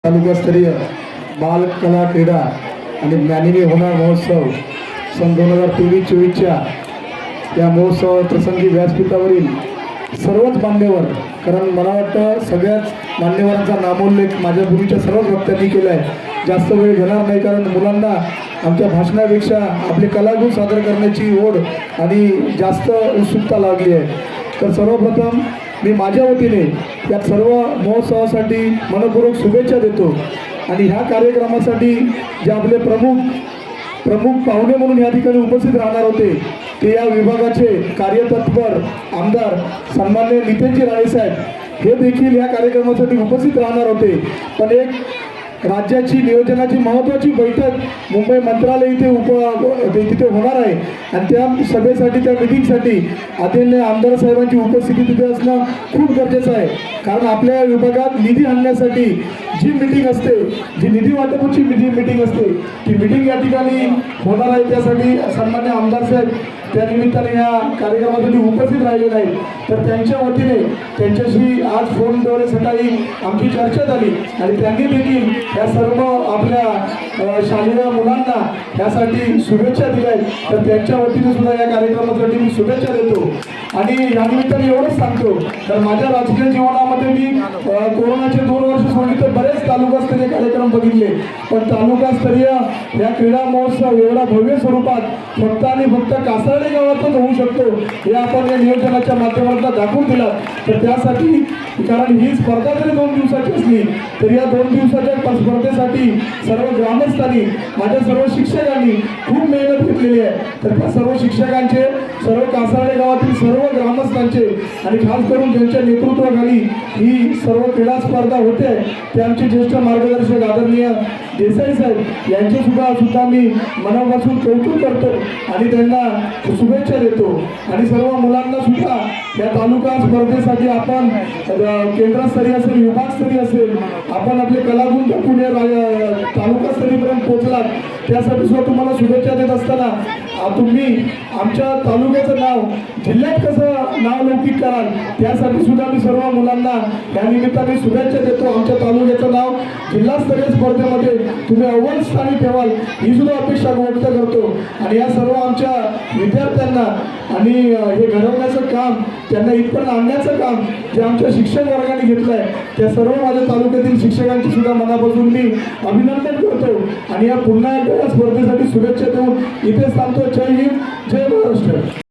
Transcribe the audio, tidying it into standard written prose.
तालुकास्तरीय बाल कला क्रीडा आणि ज्ञानिनी होणार महोत्सव सन 2023-24च्या या महोत्सव प्रसंगी व्यासपीठावरील सर्वच मान्यवर, कारण मला वाटतं सगळ्याच मान्यवरांचा नामोल्लेख माझ्या पूर्वीच्या सर्वच वक्त्यांनी केला आहे। जास्त वेळ घेणार नाही, कारण मुलांना आमच्या भाषणापेक्षा आपले कलागुण सादर करण्याची ओढ आणि जास्त उत्सुकता लागली आहे। तर सर्वप्रथम मी माझ्या वतीने या सर्व महोत्सवासाठी मनपूर्वक शुभेच्छा देतो आणि ह्या कार्यक्रमासाठी जे आपले प्रमुख पाहुणे म्हणून या ठिकाणी उपस्थित राहणार होते ते या विभागाचे कार्यतत्पर आमदार सन्माननीय नितेशजी राणे साहेब हे देखील या कार्यक्रमासाठी उपस्थित राहणार होते। पण एक राज्याची नियोजनाची महत्त्वाची बैठक मुंबई मंत्रालय तिथे होणार आहे आणि त्या सभेसाठी त्या मीटिंगसाठी आदरणीय आमदार साहेबांची उपस्थिती तिथे असणं खूप गरजेचं आहे। कारण आपल्या विभागात निधी आणण्यासाठी जी मीटिंग असते, जी निधी वाटपाची मीटिंग असते, ती मीटिंग या ठिकाणी होणार आहे। त्यासाठी सन्मान्य आमदार साहेब त्या निमित्ताने या कार्यक्रमासाठी उपस्थित राहिले नाही, तर त्यांच्या वतीने त्यांच्याशी आज फोनद्वारे सकाळी आमची चर्चा झाली आणि त्यांनी देखील या सर्व आपल्या शालेय मुलांना यासाठी शुभेच्छा दिल्या आहेत। तर त्यांच्या वतीने सुद्धा या कार्यक्रमासाठी मी शुभेच्छा देतो आणि या निमित्ताने एवढंच सांगतो, तर माझ्या राजकीय जीवनामध्ये मी कोरोनाचे 2 वर्ष सोडली तर बरेच तालुकास्तरीय कार्यक्रम बघितले, पण तालुकास्तरीय या क्रीडा महोत्सव एवढा भव्य स्वरूपात फक्त आणि फक्त कासार्डे गावातच होऊ शकतो हे आपण या नियोजनाच्या माध्यमातून दाखवून दिला। तर त्यासाठी, कारण ही स्पर्धा जरी 2 दिवसाची असली तरी या 2 दिवसाच्या स्पर्धेसाठी सर्व ग्रामस्थांनी, माझ्या सर्व शिक्षकांनी खूप मेहनत घेतलेली आहे। तर त्या सर्व शिक्षकांचे, सर्व कासार्डे गावातील सर्व ग्रामस्थांचे आणि खास करून ज्यांच्या नेतृत्वाखाली ही सर्व क्रीडा स्पर्धा होते ते आमचे ज्येष्ठ मार्गदर्शक आदरणीय देसाई साहेब यांचे सुद्धा मी मनापासून कौतुक करतो आणि त्यांना शुभेच्छा देतो। आणि सर्व मुलांना सुद्धा या तालुका स्पर्धेसाठी आपण केंद्रस्तरीय असेल, विभागस्तरीय असेल, आपण आपले कलागुण दाखवून तालुकास्तरीयपर्यंत पोहोचलात, त्यासाठी सुद्धा तुम्हाला शुभेच्छा देत असताना तुम्ही आमच्या तालुक्याचं नाव जिल्ह्यात कसं नावलौकिक कराल त्यासाठी सुद्धा मी सर्व मुलांना या निमित्ताने शुभेच्छा देतो। आमच्या तालुक्याचं नाव जिल्हास्तरीय स्पर्धेमध्ये तुम्ही अव्वल स्थानी ठेवाल ही सुद्धा अपेक्षा व्यक्त करतो। आणि या सर्व आमच्या विद्यार्थ्यांना आणि हे घडवण्याचं काम, त्यांना इथपर्यंत आणण्याचं काम जे आमच्या शिक्षक वर्गाने घेतलं आहे त्या सर्व माझ्या तालुक्यातील शिक्षकांची सुद्धा मनापासून मी अभिनंदन करतो आणि या पुन्हा एकदा या स्पर्धेसाठी शुभेच्छा देऊन इथे सांगतो। जय हिंद, जय महाराष्ट्र।